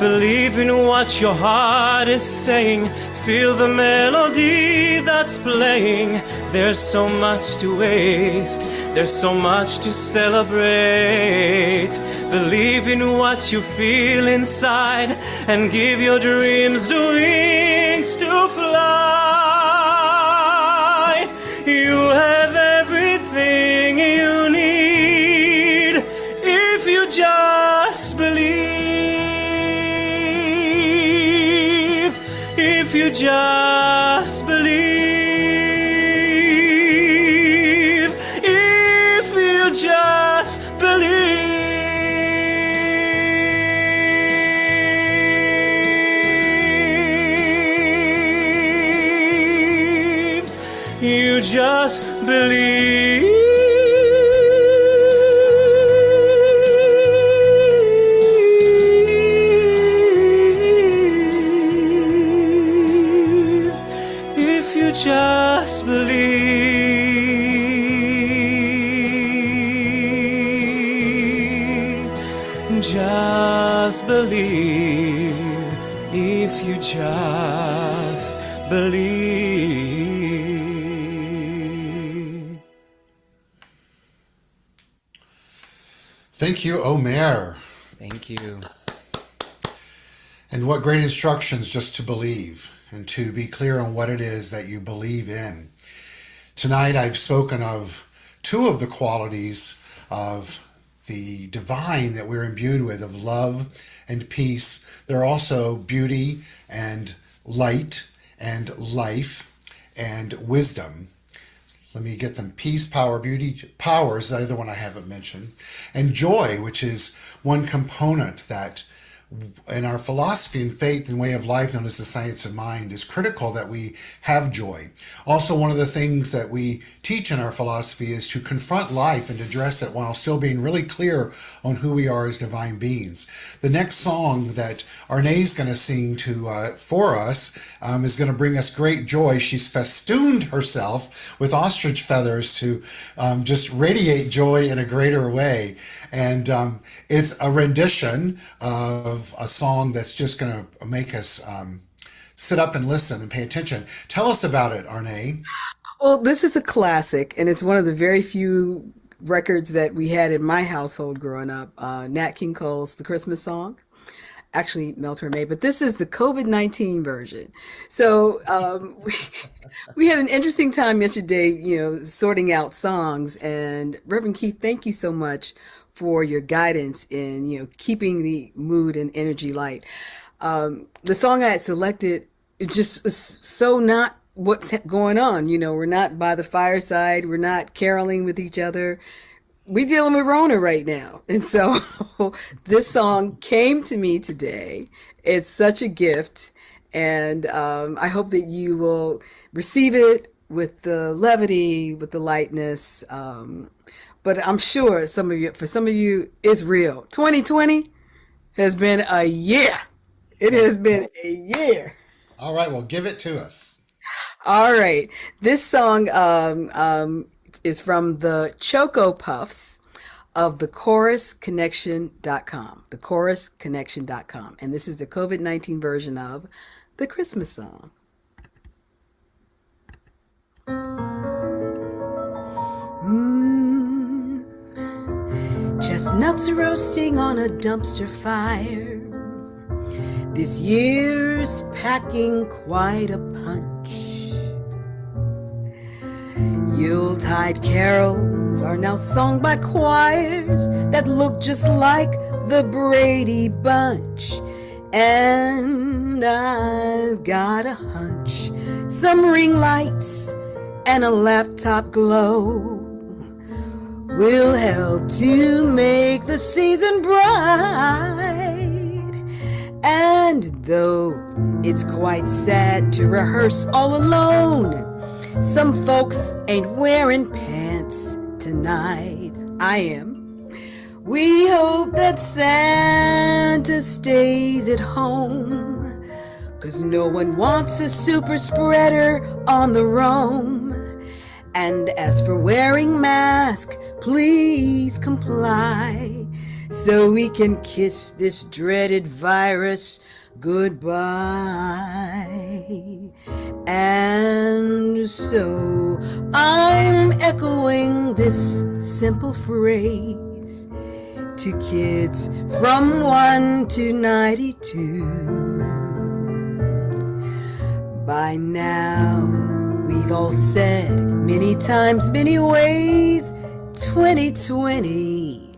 Believe in what your heart is saying. Feel the melody that's playing. There's so much to waste. There's so much to celebrate. Believe in what you feel inside and give your dreams the wings to fly. You have everything you need if you just believe. If you just believe. If you just believe. You just believe. If you just believe. Just believe. If you just believe. Thank you, Omer. Thank you. And what great instructions just to believe and to be clear on what it is that you believe in. Tonight I've spoken of two of the qualities of the divine that we're imbued with, of love and peace. There are also beauty and light and life and wisdom. Let me get them. Peace, power, beauty, power is the other one I haven't mentioned. And joy, which is one component that in our philosophy and faith and way of life known as the science of mind is critical that we have joy. Also, one of the things that we teach in our philosophy is to confront life and address it while still being really clear on who we are as divine beings. The next song that Arne is going to sing for us is going to bring us great joy. She's festooned herself with ostrich feathers to just radiate joy in a greater way. And it's a rendition of a song that's just going to make us sit up and listen and pay attention. Tell us about it, Arne. Well, this is a classic, and it's one of the very few records that we had in my household growing up. Nat King Cole's The Christmas Song. Actually, Mel Torme, but this is the COVID-19 version. So we had an interesting time yesterday, sorting out songs. And Reverend Keith, thank you so much for your guidance in, keeping the mood and energy light. The song I had selected is just so not what's going on. We're not by the fireside. We're not caroling with each other. We're dealing with Rona right now. And so this song came to me today. It's such a gift. And I hope that you will receive it with the levity, with the lightness. But I'm sure for some of you, it's real. 2020 has been a year. It has been a year. All right, well, give it to us. All right. This song is from the Choco Puffs. of thechorusconnection.com. Thechorusconnection.com. And this is the COVID-19 version of the Christmas song. Chestnuts roasting on a dumpster fire. This year's packing quite a punch. Yuletide carols are now sung by choirs that look just like the Brady Bunch. And I've got a hunch some ring lights and a laptop glow will help to make the season bright. And though it's quite sad to rehearse all alone, some folks ain't wearing pants tonight. I am. We hope that Santa stays at home, 'cause no one wants a super spreader on the roam. And as for wearing masks, please comply, so we can kiss this dreaded virus goodbye. And so I'm echoing this simple phrase to kids from 1 to 92. By now, we've all said many times, many ways, 2020,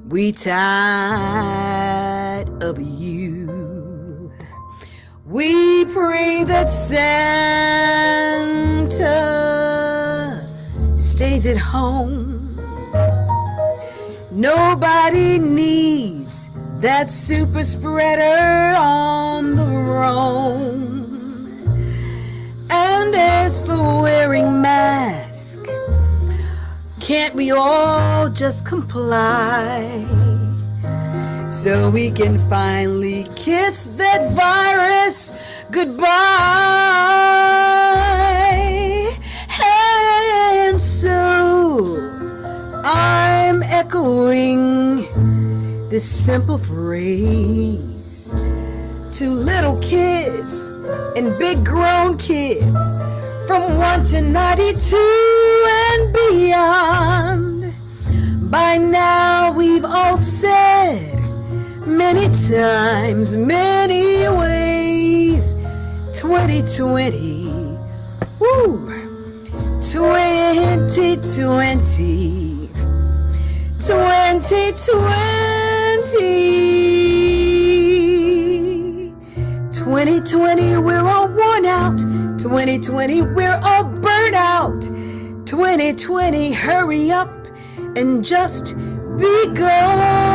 we tired of you. We pray that Santa stays at home. Nobody needs that super spreader on the roam. And as for wearing masks, can't we all just comply, so we can finally kiss that virus goodbye? And so I'm echoing this simple phrase to little kids and big grown kids from 1 to 92 and beyond. By now we've all said many times, many ways, 2020, woo, 2020, 2020, we're all worn out. 2020, we're all burnt out. 2020, hurry up and just be gone.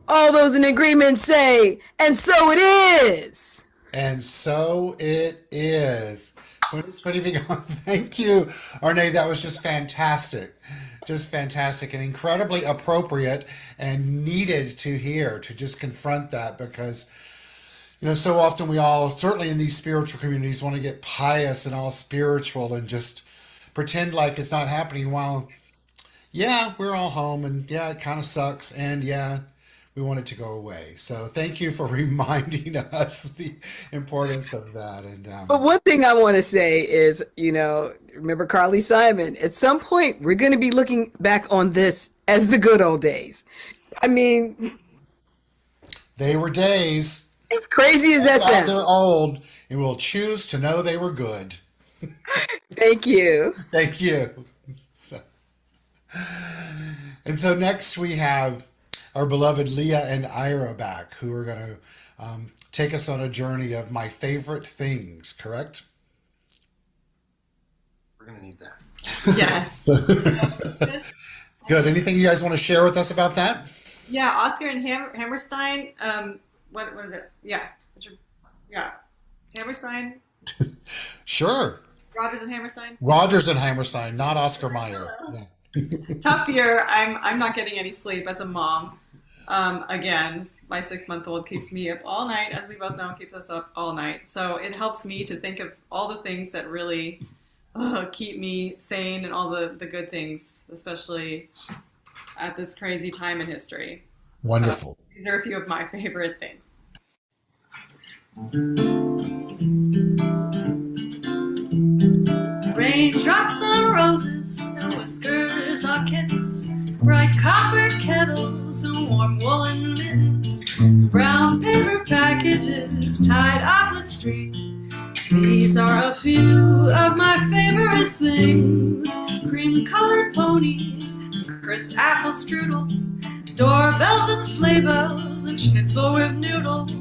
All those in agreement say, and so it is. And so it is. 2020 be gone. Thank you, Arne. That was just fantastic. Just fantastic and incredibly appropriate and needed to hear, to just confront that, because, you know, so often we all, certainly in these spiritual communities, want to get pious and all spiritual and just pretend like it's not happening while, yeah, we're all home and yeah, it kind of sucks and yeah, we want it to go away. So thank you for reminding us the importance of that. And But one thing I want to say is, you know, remember Carly Simon, at some point we're going to be looking back on this as the good old days. I mean, they were days. As crazy as that sounds. They're old, and we'll choose to know they were good. Thank you. Thank you. And so next we have our beloved Leah and Ira back, who are going to take us on a journey of my favorite things, correct? We're going to need that. Yes. Good. Anything you guys want to share with us about that? Yeah, Oscar and Hammerstein. What is it? Yeah. Hammerstein. Sure. Rogers and Hammerstein. Rogers and Hammerstein, not Oscar Mayer. Yeah. Tough year. I'm not getting any sleep as a mom. Again, my 6-month-old keeps me up all night, as we both know, keeps us up all night. So it helps me to think of all the things that really keep me sane and all the good things, especially at this crazy time in history. Wonderful. So these are a few of my favorite things. Raindrops on roses, no whiskers on kittens, bright copper kettles and warm woolen mittens, brown paper packages tied up with string. These are a few of my favorite things: cream-colored ponies, crisp apple strudel, doorbells and sleigh bells, and schnitzel with noodles,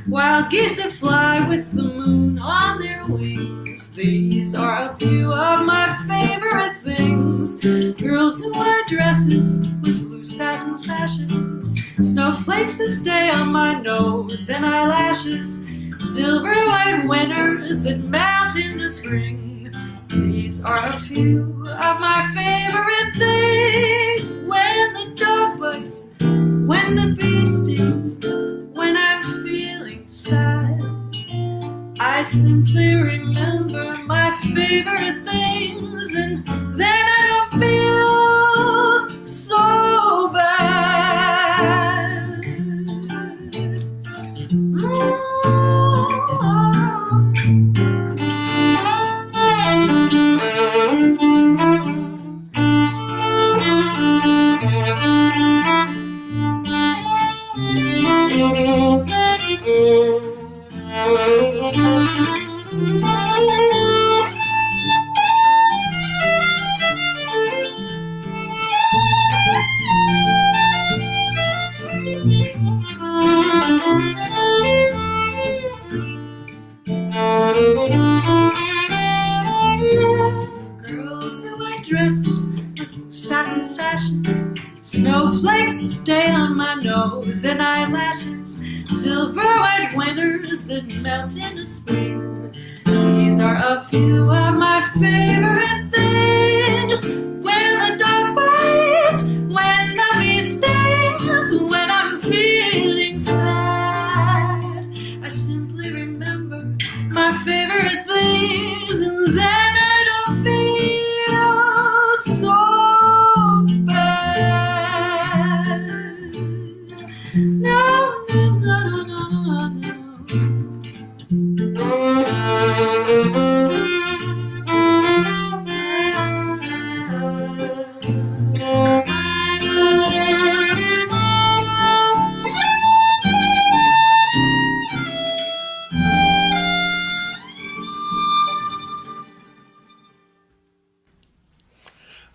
wild geese that fly with the moon on their wings. These are a few of my favorite things: girls in white dresses with blue satin sashes, snowflakes that stay on my nose and eyelashes, silver white winters that melt into spring. These are a few of my favorite things: when the dog bites, when the bee stings, when I'm feeling sad, I simply remember my favorite things, and then I don't feel so bad. Girls in white dresses with satin sashes, snowflakes that stay on my nose and eyelashes, silver white winters that melt into spring. These are a few of my favorite things: when the dog bites, when the bee stings, when I'm feeling sad, I simply remember my favorite things, and then I don't feel so bad. No, no, no, no, no,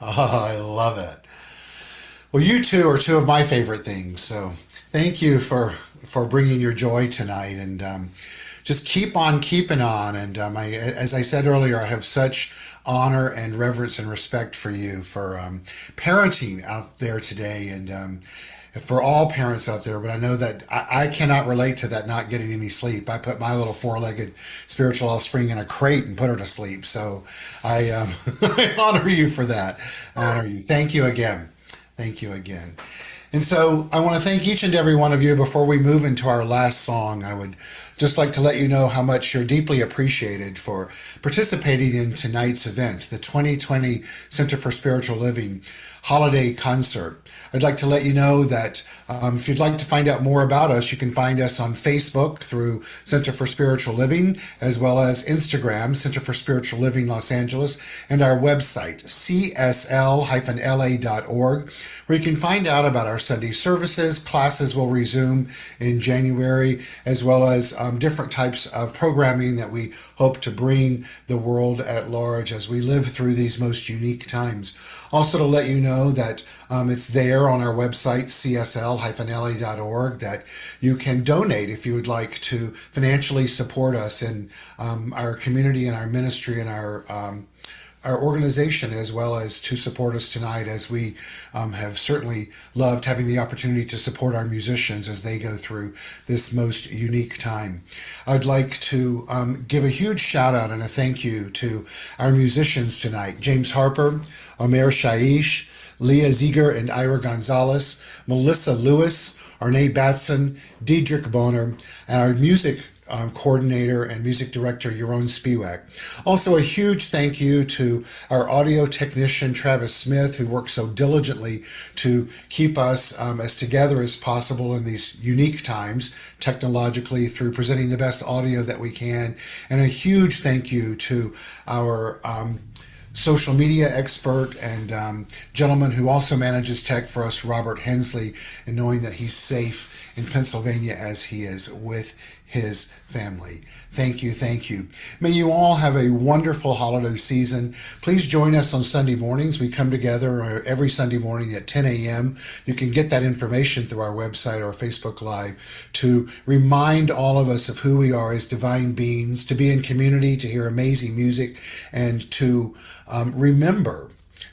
Oh, I love it. Well, you two are two of my favorite things. So thank you for bringing your joy tonight, and just keep on keeping on. And as I said earlier, I have such honor and reverence and respect for you for parenting out there today, and for all parents out there. But I know that I cannot relate to that not getting any sleep. I put my little four-legged spiritual offspring in a crate and put her to sleep. So I, I honor you for that. I honor you. Thank you again. Thank you again. And so I want to thank each and every one of you. Before we move into our last song, I would just like to let you know how much you're deeply appreciated for participating in tonight's event, the 2020 Center for Spiritual Living Holiday Concert. I'd like to let you know that if you'd like to find out more about us, you can find us on Facebook through Center for Spiritual Living, as well as Instagram, Center for Spiritual Living Los Angeles, and our website, CSL-LA.org, where you can find out about our Sunday services. Classes will resume in January, as well as different types of programming that we hope to bring the world at large as we live through these most unique times. Also, to let you know that it's there on our website, csl-la.org, that you can donate if you would like to financially support us in our community and our ministry and our organization, as well as to support us tonight, as we have certainly loved having the opportunity to support our musicians as they go through this most unique time. I'd like to give a huge shout out and a thank you to our musicians tonight: James Harper, Omer Shaish, Leah Ziegler and Ira Gonzalez, Melissa Lewis, Arne Batson, Diedrich Boner, and our music coordinator and music director, Yaron Spiewak. Also, a huge thank you to our audio technician, Travis Smith, who works so diligently to keep us as together as possible in these unique times, technologically, through presenting the best audio that we can. And a huge thank you to our social media expert and gentleman who also manages tech for us, Robert Hensley, and knowing that he's safe in Pennsylvania as he is with his family. Thank you, thank you. May you all have a wonderful holiday season. Please join us on Sunday mornings. We come together every Sunday morning at 10 a.m. You can get that information through our website or Facebook Live to remind all of us of who we are as divine beings, to be in community, to hear amazing music, and to remember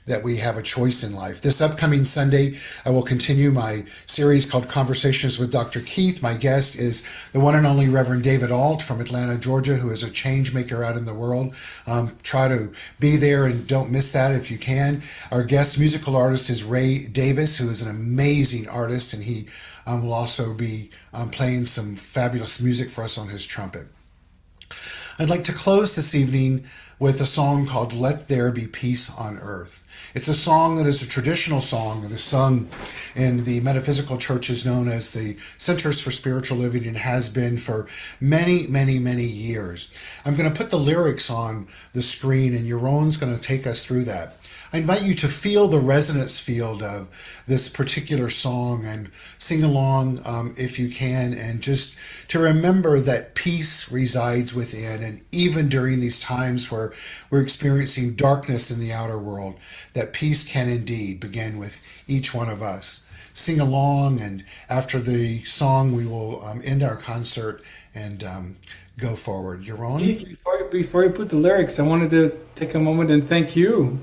that we have a choice in life. This upcoming Sunday, I will continue my series called Conversations with Dr. Keith. My guest is the one and only Reverend David Alt from Atlanta, Georgia, who is a change maker out in the world. Try to be there and don't miss that if you can. Our guest musical artist is Ray Davis, who is an amazing artist, and he will also be playing some fabulous music for us on his trumpet. I'd like to close this evening with a song called Let There Be Peace on Earth. It's a song that is a traditional song that is sung in the metaphysical churches known as the Centers for Spiritual Living and has been for many, many, many years. I'm going to put the lyrics on the screen and Yaron's going to take us through that. I invite you to feel the resonance field of this particular song and sing along if you can, and just to remember that peace resides within. And even during these times where we're experiencing darkness in the outer world, that peace can indeed begin with each one of us. Sing along, and after the song, we will end our concert and go forward. Yaron? Before you put the lyrics, I wanted to take a moment and thank you.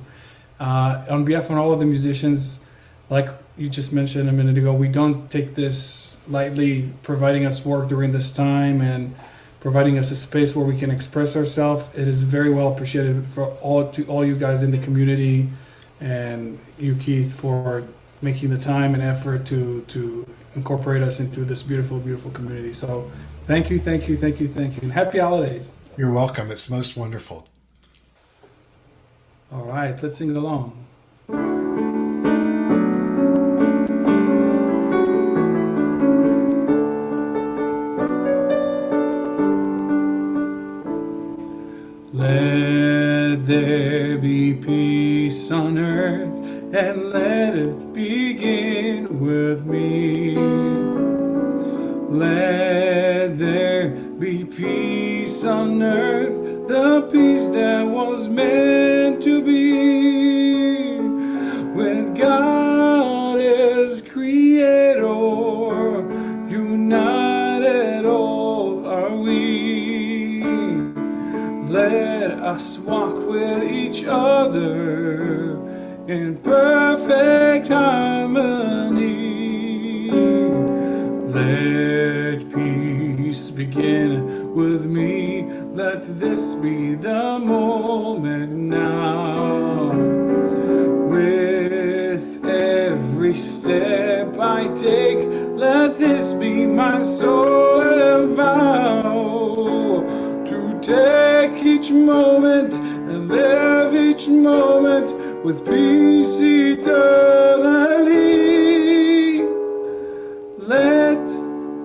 On behalf of all of the musicians, like you just mentioned a minute ago, we don't take this lightly, providing us work during this time and providing us a space where we can express ourselves. It is very well appreciated for all you guys in the community, and you, Keith, for making the time and effort to incorporate us into this beautiful, beautiful community. So thank you, thank you, thank you, thank you, and happy holidays. You're welcome. It's most wonderful. All right, let's sing along. Let there be peace on earth, and let it begin with me. Let there be peace on earth, the peace that was meant to be, with God as creator, united all are we. Let us walk with each other in perfect harmony. Let peace begin with me. Let this be the moment now. With every step I take, let this be my solemn vow, to take each moment and live each moment with peace eternally. Let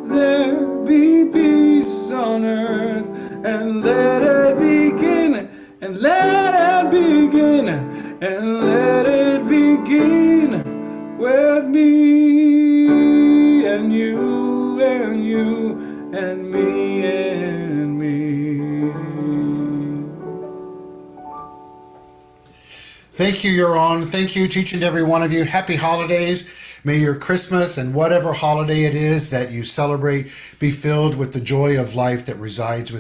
there be peace on earth, and let it begin, and let it begin, and let it begin with me and you and you and me and me. Thank you, Yaron. Thank you to each and every one of you. Happy holidays. May your Christmas and whatever holiday it is that you celebrate be filled with the joy of life that resides within.